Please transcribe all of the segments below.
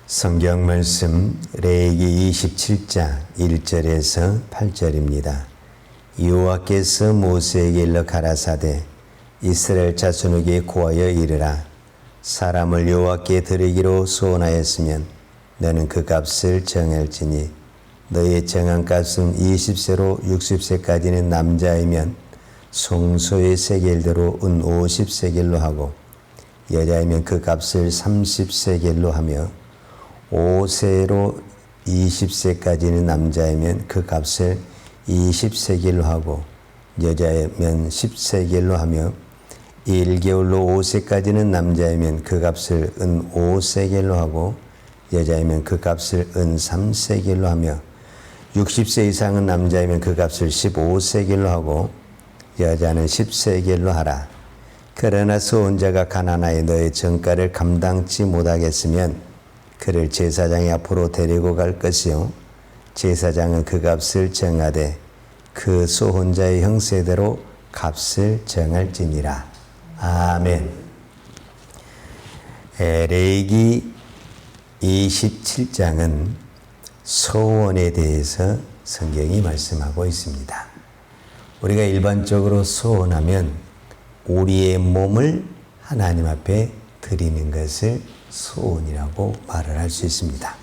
성경 말씀 레위기 27장 1절에서 8절입니다. 여호와께서 모세에게 일러 가라사대 이스라엘 자손에게 고하여 이르라. 사람을 여호와께 드리기로 소원하였으면 너는 그 값을 정할지니 너의 정한 값은 20세로 60세까지는 남자이면 송소의 세겔대로 은 50세겔로 하고 여자이면 그 값을 30세겔로 하며 5세로 20세까지는 남자이면 그 값을 20세겔로 하고 여자이면 10세겔로 하며 1개월로 5세까지는 남자이면 그 값을 은 5세겔로 하고 여자이면 그 값을 은 3세겔로 하며 60세 이상은 남자이면 그 값을 15세겔로 하고 여자는 10세겔로 하라. 그러나 소원자가 가난하여 너의 정가를 감당치 못하겠으면 그를 제사장이 앞으로 데리고 갈 것이요 제사장은 그 값을 정하되 그 소혼자의 형세대로 값을 정할지니라. 아멘. 레위기 27장은 소원에 대해서 성경이 말씀하고 있습니다. 우리가 일반적으로 소원하면 우리의 몸을 하나님 앞에 드리는 것을 소원이라고 말을 할 수 있습니다.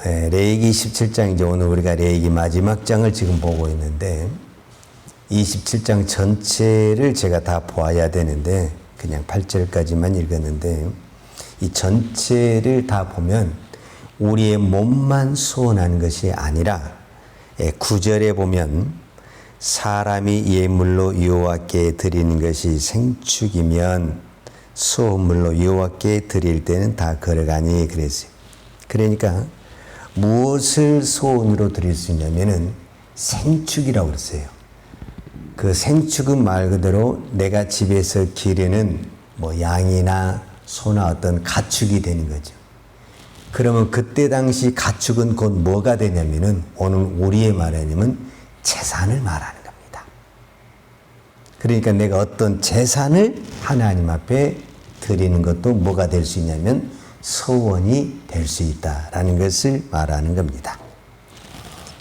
레위기 27장, 이제 오늘 우리가 레위기 마지막 장을 지금 보고 있는데 27장 전체를 제가 다 보아야 되는데 그냥 8절까지만 읽었는데 이 전체를 다 보면 우리의 몸만 소원하는 것이 아니라 9절에 보면 사람이 예물로 여호와께 드리는 것이 생축이면 소물로 여호와께 드릴 때는 다 걸어가니 그랬어요. 그러니까 무엇을 소원으로 드릴 수 있냐면은 생축이라고 그랬어요. 그 생축은 말 그대로 내가 집에서 기르는 뭐 양이나 소나 어떤 가축이 되는 거죠. 그러면 그때 당시 가축은 곧 뭐가 되냐면은 오늘 우리의 말하냐면 재산을 말하는 겁니다. 그러니까 내가 어떤 재산을 하나님 앞에 드리는 것도 뭐가 될 수 있냐면 소원이 될 수 있다라는 것을 말하는 겁니다.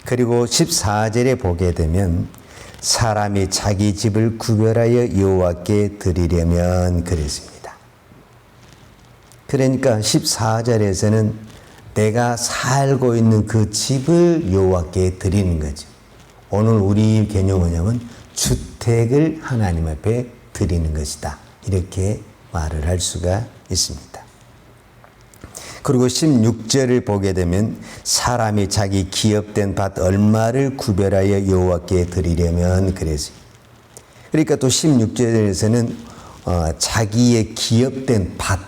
그리고 14절에 보게 되면 사람이 자기 집을 구별하여 여호와께 드리려면 그랬습니다. 그러니까 14절에서는 내가 살고 있는 그 집을 여호와께 드리는 거죠. 오늘 우리 개념은 뭐냐면 주택을 하나님 앞에 드리는 것이다. 이렇게 말을 할 수가 있습니다. 그리고 16절을 보게 되면 사람이 자기 기업된 밭 얼마를 구별하여 여호와께 드리려면 그랬어요. 그러니까 또 16절에서는 자기의 기업된 밭,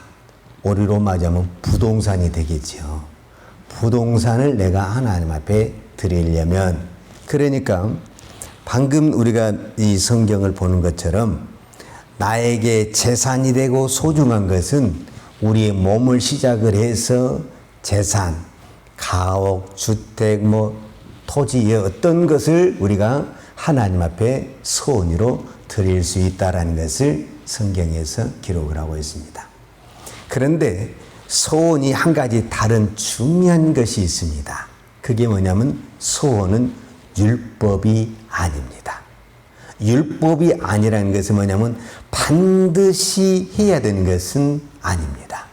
우리로 말하자면 부동산이 되겠죠. 부동산을 내가 하나님 앞에 드리려면, 그러니까 방금 우리가 이 성경을 보는 것처럼 나에게 재산이 되고 소중한 것은 우리의 몸을 시작을 해서 재산, 가옥, 주택, 토지의 어떤 것을 우리가 하나님 앞에 소원으로 드릴 수 있다는 것을 성경에서 기록을 하고 있습니다. 그런데 소원이 한 가지 다른 중요한 것이 있습니다. 그게 뭐냐면 소원은 율법이 아닙니다. 율법이 아니라는 것은 뭐냐면 반드시 해야 되는 것은 아닙니다.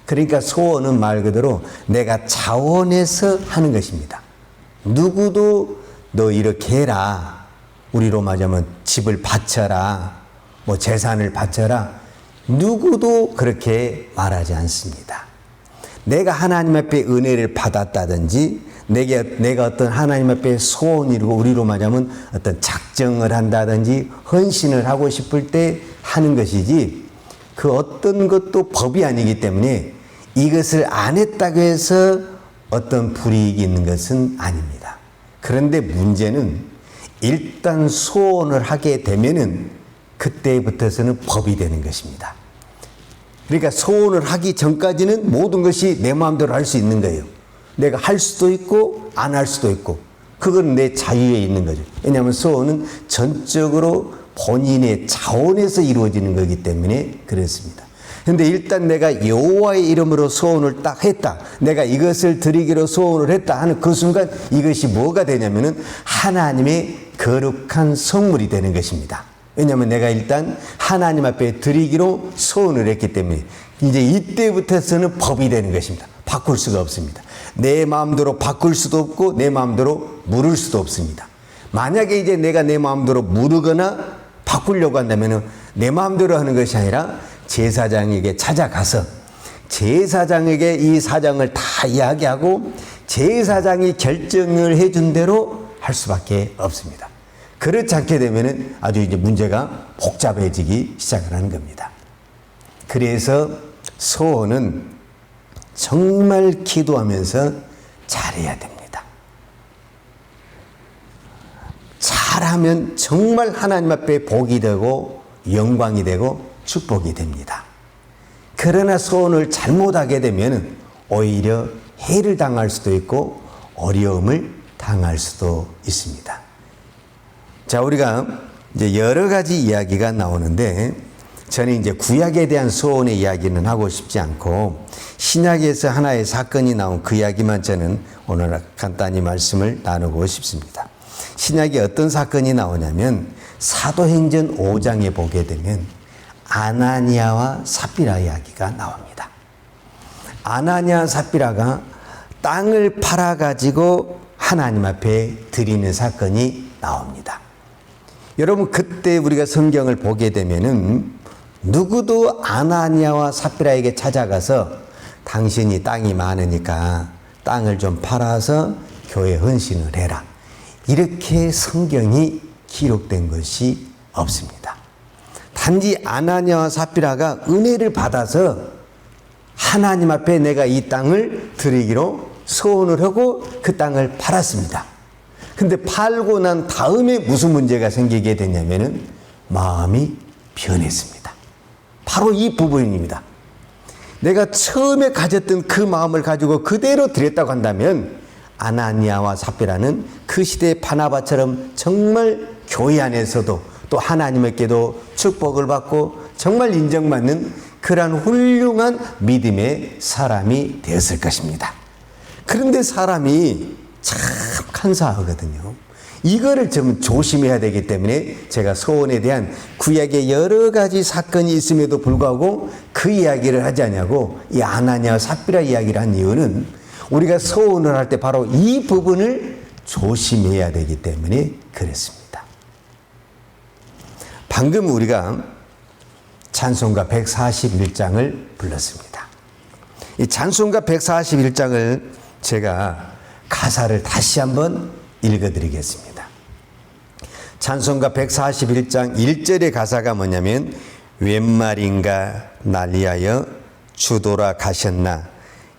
그러니까 소원은 말 그대로 내가 자원해서 하는 것입니다. 누구도 너 이렇게 해라, 우리로 말하자면 집을 바쳐라, 재산을 바쳐라, 누구도 그렇게 말하지 않습니다. 내가 하나님 앞에 은혜를 받았다든지 내가 어떤 하나님 앞에 소원을 이루고 우리로 말하면 어떤 작정을 한다든지 헌신을 하고 싶을 때 하는 것이지 그 어떤 것도 법이 아니기 때문에 이것을 안 했다고 해서 어떤 불이익이 있는 것은 아닙니다. 그런데 문제는 일단 소원을 하게 되면은 그때부터서는 법이 되는 것입니다. 그러니까 소원을 하기 전까지는 모든 것이 내 마음대로 할 수 있는 거예요. 내가 할 수도 있고 안 할 수도 있고 그건 내 자유에 있는 거죠. 왜냐하면 소원은 전적으로 본인의 자원에서 이루어지는 거기 때문에 그렇습니다. 근데 일단 내가 여호와의 이름으로 소원을 딱 했다. 내가 이것을 드리기로 소원을 했다 하는 그 순간 이것이 뭐가 되냐면은 하나님의 거룩한 성물이 되는 것입니다. 왜냐하면 내가 일단 하나님 앞에 드리기로 소원을 했기 때문에 이제 이때부터서는 법이 되는 것입니다. 바꿀 수가 없습니다. 내 마음대로 바꿀 수도 없고 내 마음대로 물을 수도 없습니다. 만약에 이제 내가 내 마음대로 물으거나 바꾸려고 한다면 내 마음대로 하는 것이 아니라 제사장에게 찾아가서 제사장에게 이 사정을 다 이야기하고 제사장이 결정을 해준 대로 할 수밖에 없습니다. 그렇지 않게 되면 아주 이제 문제가 복잡해지기 시작을 하는 겁니다. 그래서 소원은 정말 기도하면서 잘해야 됩니다. 잘하면 정말 하나님 앞에 복이 되고 영광이 되고 축복이 됩니다. 그러나 소원을 잘못하게 되면 오히려 해를 당할 수도 있고 어려움을 당할 수도 있습니다. 자, 우리가 이제 여러 가지 이야기가 나오는데 저는 이제 구약에 대한 소원의 이야기는 하고 싶지 않고 신약에서 하나의 사건이 나온 그 이야기만 저는 오늘 간단히 말씀을 나누고 싶습니다. 신약에 어떤 사건이 나오냐면 사도행전 5장에 보게 되면 아나니아와 삽비라 이야기가 나옵니다. 아나니아 삽비라가 땅을 팔아가지고 하나님 앞에 드리는 사건이 나옵니다. 여러분 그때 우리가 성경을 보게 되면은 누구도 아나니아와 삽비라에게 찾아가서 당신이 땅이 많으니까 땅을 좀 팔아서 교회 헌신을 해라. 이렇게 성경이 기록된 것이 없습니다. 단지 아나니아와 삽비라가 은혜를 받아서 하나님 앞에 내가 이 땅을 드리기로 소원을 하고 그 땅을 팔았습니다. 근데 팔고 난 다음에 무슨 문제가 생기게 됐냐면은 마음이 변했습니다. 바로 이 부분입니다. 내가 처음에 가졌던 그 마음을 가지고 그대로 드렸다고 한다면 아나니아와 삽비라는 그 시대의 바나바처럼 정말 교회 안에서도 또 하나님께도 축복을 받고 정말 인정받는 그러한 훌륭한 믿음의 사람이 되었을 것입니다. 그런데 사람이 참 간사하거든요. 이거를 좀 조심해야 되기 때문에 제가 소원에 대한 구약의 여러 가지 사건이 있음에도 불구하고 그 이야기를 하지 않냐고 이 아나니아와 삽비라 이야기를 한 이유는 우리가 소원을 할 때 바로 이 부분을 조심해야 되기 때문에 그랬습니다. 방금 우리가 찬송가 141장을 불렀습니다. 이 찬송가 141장을 제가 가사를 다시 한번 읽어드리겠습니다. 찬송가 141장 1절의 가사가 뭐냐면 웬 말인가 난리하여 주도라 가셨나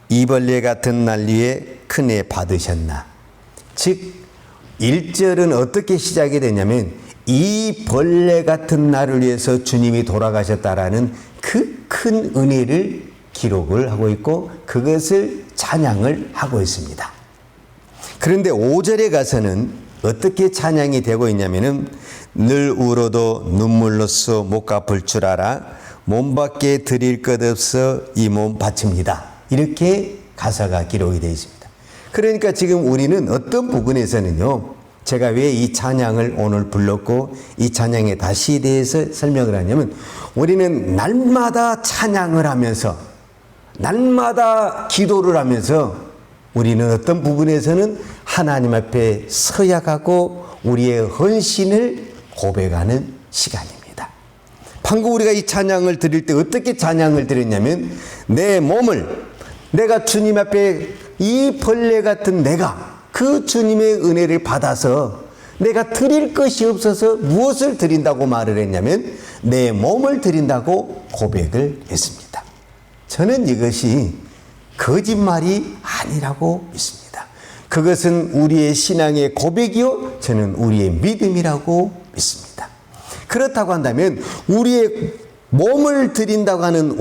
이벌레 같은 난리에 큰애 받으셨나. 즉 1절은 어떻게 시작이 되냐면 이 벌레 같은 나를 위해서 주님이 돌아가셨다라는 그 큰 은혜를 기록을 하고 있고 그것을 찬양을 하고 있습니다. 그런데 5절에 가서는 어떻게 찬양이 되고 있냐면은 늘 울어도 눈물로써 못 갚을 줄 알아 몸 밖에 드릴 것 없어 이 몸 바칩니다. 이렇게 가사가 기록이 되어 있습니다. 그러니까 지금 우리는 어떤 부분에서는요, 제가 왜 이 찬양을 오늘 불렀고 이 찬양의 다시에 대해서 설명을 하냐면 우리는 날마다 찬양을 하면서 날마다 기도를 하면서 우리는 어떤 부분에서는 하나님 앞에 서야 가고 우리의 헌신을 고백하는 시간입니다. 방금 우리가 이 찬양을 드릴 때 어떻게 찬양을 드렸냐면 내 몸을 내가 주님 앞에 이 벌레 같은 내가 그 주님의 은혜를 받아서 내가 드릴 것이 없어서 무엇을 드린다고 말을 했냐면 내 몸을 드린다고 고백을 했습니다. 저는 이것이 거짓말이 아니라고 믿습니다. 그것은 우리의 신앙의 고백이요 저는 우리의 믿음이라고 믿습니다. 그렇다고 한다면 우리의 몸을 드린다고 하는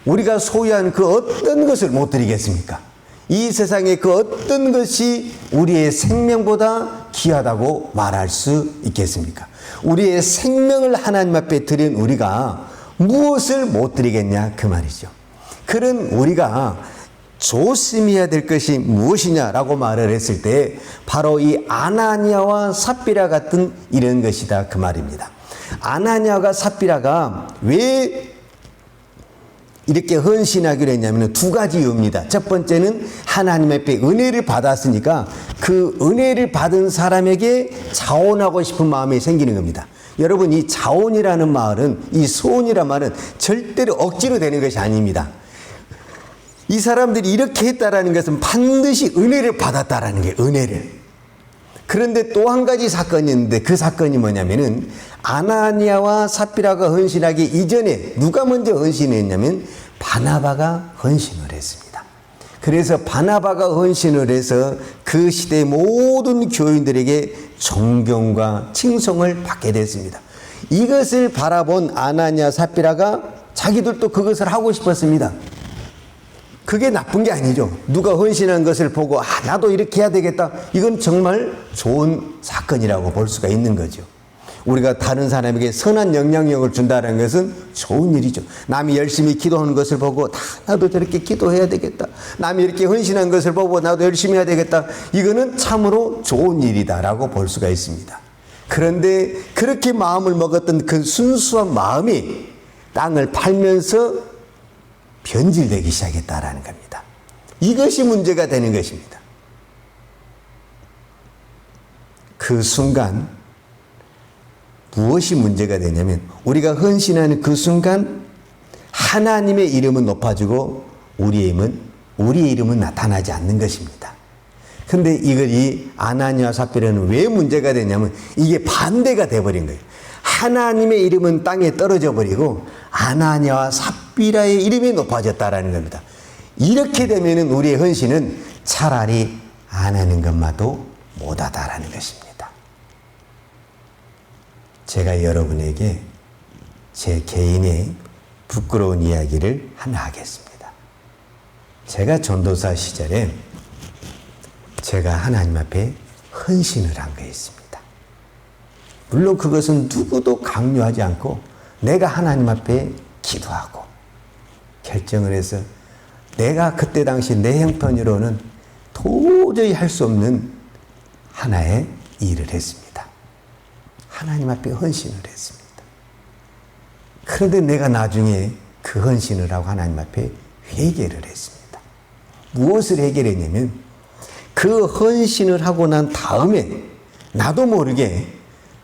우리가 소유한 그 어떤 것을 못 드리겠습니까? 이 세상의 그 어떤 것이 우리의 생명보다 귀하다고 말할 수 있겠습니까? 우리의 생명을 하나님 앞에 드린 우리가 무엇을 못 드리겠냐 그 말이죠. 그런 우리가 조심해야 될 것이 무엇이냐라고 말을 했을 때 바로 이 아나니아와 삽비라 같은 이런 것이다 그 말입니다. 아나니아가 삽비라가 왜 이렇게 헌신하기로 했냐면 두 가지 이유입니다. 첫 번째는 하나님 앞에 은혜를 받았으니까 그 은혜를 받은 사람에게 자원하고 싶은 마음이 생기는 겁니다. 여러분, 이 자원이라는 말은, 이 소원이라는 말은 절대로 억지로 되는 것이 아닙니다. 이 사람들이 이렇게 했다라는 것은 반드시 은혜를 받았다라는 게 은혜를. 그런데 또 한 가지 사건이 있는데 그 사건이 뭐냐면은 아나니아와 삽비라가 헌신하기 이전에 누가 먼저 헌신했냐면 바나바가 헌신을 했습니다. 그래서 바나바가 헌신을 해서 그 시대의 모든 교인들에게 존경과 칭송을 받게 됐습니다. 이것을 바라본 아나니아 삽비라가 자기들도 그것을 하고 싶었습니다. 그게 나쁜 게 아니죠. 누가 헌신한 것을 보고 나도 이렇게 해야 되겠다. 이건 정말 좋은 사건이라고 볼 수가 있는 거죠. 우리가 다른 사람에게 선한 영향력을 준다는 것은 좋은 일이죠. 남이 열심히 기도하는 것을 보고 나도 저렇게 기도해야 되겠다. 남이 이렇게 헌신한 것을 보고 나도 열심히 해야 되겠다. 이거는 참으로 좋은 일이다라고 볼 수가 있습니다. 그런데 그렇게 마음을 먹었던 그 순수한 마음이 땅을 팔면서 변질되기 시작했다라는 겁니다. 이것이 문제가 되는 것입니다. 그 순간 무엇이 문제가 되냐면 우리가 헌신하는 그 순간 하나님의 이름은 높아지고 우리의 이름은 나타나지 않는 것입니다. 그런데 이 아나니아 삽비라는 왜 문제가 되냐면 이게 반대가 돼버린 거예요. 하나님의 이름은 땅에 떨어져 버리고 아나니아와 삽비라의 이름이 높아졌다라는 겁니다. 이렇게 되면은 우리의 헌신은 차라리 안 하는 것마도 못하다라는 것입니다. 제가 여러분에게 제 개인의 부끄러운 이야기를 하나 하겠습니다. 제가 전도사 시절에 제가 하나님 앞에 헌신을 한 게 있습니다. 물론 그것은 누구도 강요하지 않고 내가 하나님 앞에 기도하고 결정을 해서 내가 그때 당시 내 형편으로는 도저히 할 수 없는 하나의 일을 했습니다. 하나님 앞에 헌신을 했습니다. 그런데 내가 나중에 그 헌신을 하고 하나님 앞에 회개를 했습니다. 무엇을 회개했냐면 그 헌신을 하고 난 다음에 나도 모르게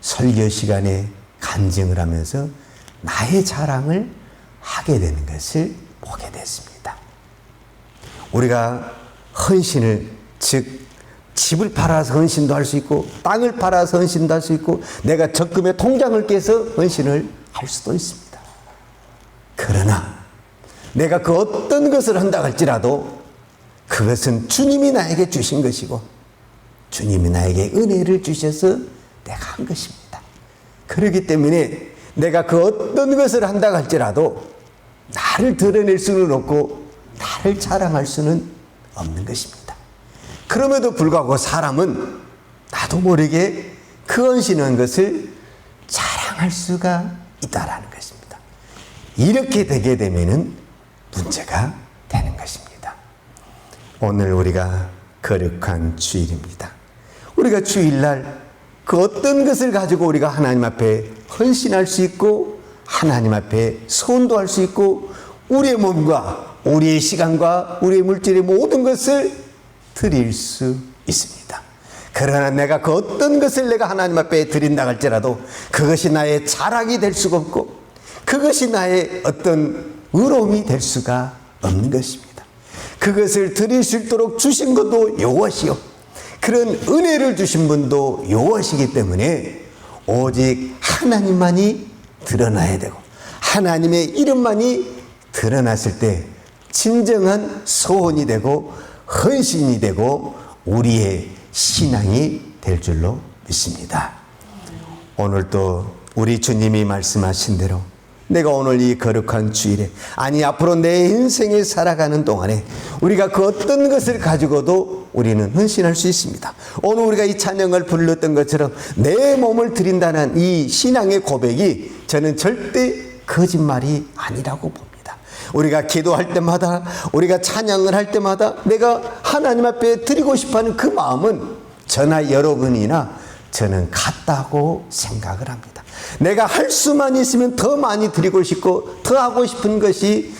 설교 시간에 간증을 하면서 나의 자랑을 하게 되는 것을 보게 됐습니다. 우리가 헌신을, 즉 집을 팔아서 헌신도 할 수 있고 땅을 팔아서 헌신도 할 수 있고 내가 적금에 통장을 깨서 헌신을 할 수도 있습니다. 그러나 내가 그 어떤 것을 한다 할지라도 그것은 주님이 나에게 주신 것이고 주님이 나에게 은혜를 주셔서 내가 한 것입니다. 그렇기 때문에 내가 그 어떤 것을 한다 할지라도 나를 드러낼 수는 없고 나를 자랑할 수는 없는 것입니다. 그럼에도 불구하고 사람은 나도 모르게 그 헌신한 것을 자랑할 수가 있다라는 것입니다. 이렇게 되게 되면은 문제가 되는 것입니다. 오늘 우리가 거룩한 주일입니다. 우리가 주일날 그 어떤 것을 가지고 우리가 하나님 앞에 헌신할 수 있고 하나님 앞에 소원도 할 수 있고 우리의 몸과 우리의 시간과 우리의 물질의 모든 것을 드릴 수 있습니다. 그러나 내가 그 어떤 것을 내가 하나님 앞에 드린다 할지라도 그것이 나의 자랑이 될 수가 없고 그것이 나의 어떤 의로움이 될 수가 없는 것입니다. 그것을 드릴 수 있도록 주신 것도 여호와시요 그런 은혜를 주신 분도 여호와시기 때문에 오직 하나님만이 드러나야 되고 하나님의 이름만이 드러났을 때 진정한 소원이 되고 헌신이 되고 우리의 신앙이 될 줄로 믿습니다. 오늘도 우리 주님이 말씀하신 대로 내가 오늘 이 거룩한 주일에 아니 앞으로 내 인생에 살아가는 동안에 우리가 그 어떤 것을 가지고도 우리는 헌신할 수 있습니다. 오늘 우리가 이 찬양을 불렀던 것처럼 내 몸을 드린다는 이 신앙의 고백이 저는 절대 거짓말이 아니라고 봅니다. 우리가 기도할 때마다, 우리가 찬양을 할 때마다 내가 하나님 앞에 드리고 싶어하는 그 마음은 저나 여러분이나 저는 같다고 생각을 합니다. 내가 할 수만 있으면 더 많이 드리고 싶고 더 하고 싶은 것이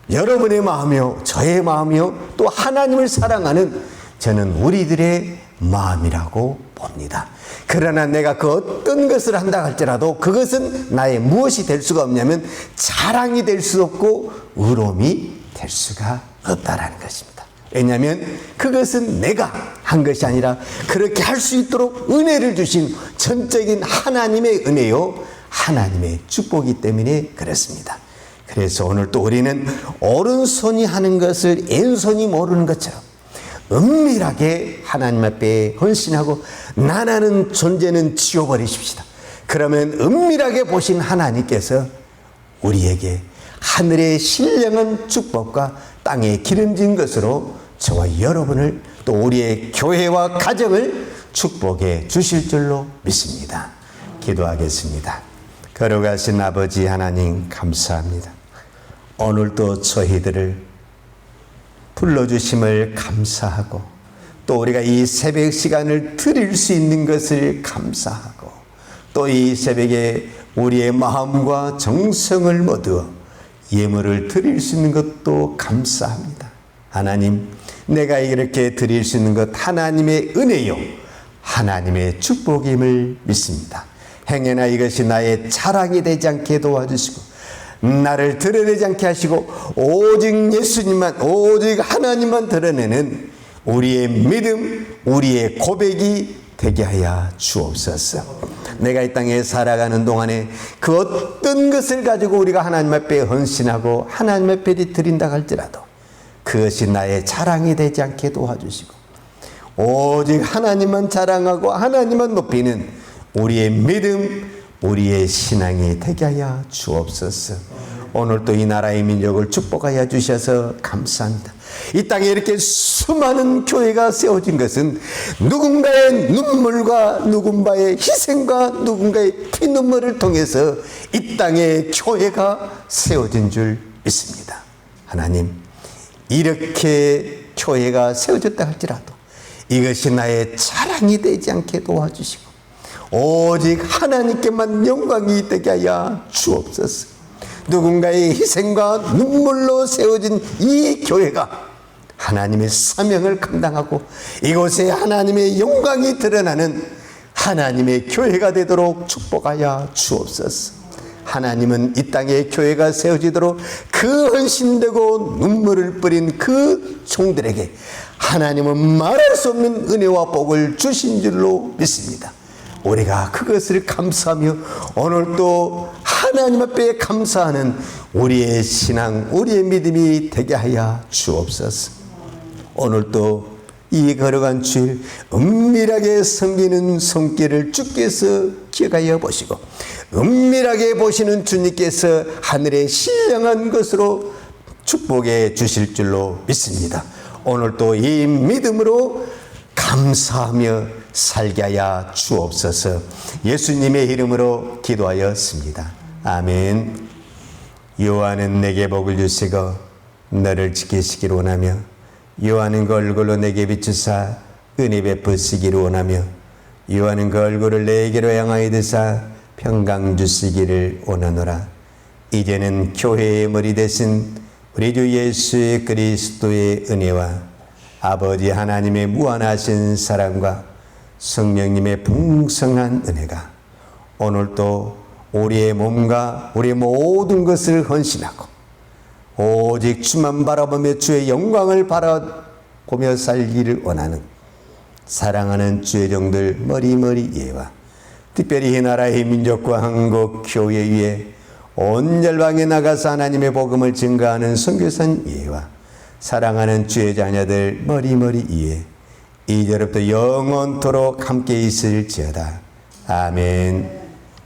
여러분의 마음이요, 저의 마음이요, 또 하나님을 사랑하는 저는 우리들의 마음이라고 봅니다. 그러나 내가 그 어떤 것을 한다 할지라도 그것은 나의 무엇이 될 수가 없냐면 자랑이 될 수 없고 의로움이 될 수가 없다라는 것입니다. 왜냐하면 그것은 내가 한 것이 아니라 그렇게 할 수 있도록 은혜를 주신 전적인 하나님의 은혜요, 하나님의 축복이기 때문에 그렇습니다. 그래서 오늘 또 우리는 오른손이 하는 것을 왼손이 모르는 것처럼 은밀하게 하나님 앞에 헌신하고 나라는 존재는 지워버리십시다. 그러면 은밀하게 보신 하나님께서 우리에게 하늘의 신령한 축복과 땅에 기름진 것으로 저와 여러분을 또 우리의 교회와 가정을 축복해 주실 줄로 믿습니다. 기도하겠습니다. 거룩하신 아버지 하나님 감사합니다. 오늘도 저희들을 불러주심을 감사하고 또 우리가 이 새벽 시간을 드릴 수 있는 것을 감사하고 또 이 새벽에 우리의 마음과 정성을 모두 예물을 드릴 수 있는 것도 감사합니다. 하나님, 내가 이렇게 드릴 수 있는 것 하나님의 은혜요, 하나님의 축복임을 믿습니다. 행여나 이것이 나의 자랑이 되지 않게 도와주시고 나를 드러내지 않게 하시고 오직 예수님만, 오직 하나님만 드러내는 우리의 믿음, 우리의 고백이 되게 하여 주옵소서. 내가 이 땅에 살아가는 동안에 그 어떤 것을 가지고 우리가 하나님 앞에 헌신하고 하나님 앞에 드린다 할지라도 그것이 나의 자랑이 되지 않게 도와주시고 오직 하나님만 자랑하고 하나님만 높이는 우리의 믿음, 우리의 신앙이 되게 하여 주옵소서. 오늘 또 이 나라의 민족을 축복하여 주셔서 감사합니다. 이 땅에 이렇게 수많은 교회가 세워진 것은 누군가의 눈물과 누군가의 희생과 누군가의 피눈물을 통해서 이 땅에 교회가 세워진 줄 믿습니다. 하나님, 이렇게 교회가 세워졌다 할지라도 이것이 나의 자랑이 되지 않게 도와주시고 오직 하나님께만 영광이 되게 하여 주옵소서. 누군가의 희생과 눈물로 세워진 이 교회가 하나님의 사명을 감당하고 이곳에 하나님의 영광이 드러나는 하나님의 교회가 되도록 축복하여 주옵소서. 하나님은 이 땅에 교회가 세워지도록 그 헌신되고 눈물을 뿌린 그 종들에게 하나님은 말할 수 없는 은혜와 복을 주신 줄로 믿습니다. 우리가 그것을 감사하며 오늘 또 하나님 앞에 감사하는 우리의 신앙, 우리의 믿음이 되게 하여 주옵소서. 오늘 또 이 걸어간 주일 은밀하게 섬기는 손길을 주께서 기억하여 보시고 은밀하게 보시는 주님께서 하늘의 신령한 것으로 축복해 주실 줄로 믿습니다. 오늘 또 이 믿음으로 감사하며 살게 하여 주옵소서. 예수님의 이름으로 기도하였습니다. 아멘. 여호와는 내게 복을 주시고 너를 지키시기를 원하며 여호와는 그 얼굴로 내게 비추사 은혜 베푸시기를 원하며 여호와는 그 얼굴을 내게로 향하여 드사 평강 주시기를 원하노라. 이제는 교회의 머리 되신 우리 주 예수 그리스도의 은혜와 아버지 하나님의 무한하신 사랑과 성령님의 풍성한 은혜가 오늘도 우리의 몸과 우리의 모든 것을 헌신하고 오직 주만 바라보며 주의 영광을 바라보며 살기를 원하는 사랑하는 주의 종들 머리머리 예와 특별히 이 나라의 민족과 한국 교회 위에 온 열방에 나가서 하나님의 복음을 증거하는 선교사님 예와 사랑하는 주의 자녀들 머리머리 예 이제부터 영원토록 함께 있을지어다. 아멘.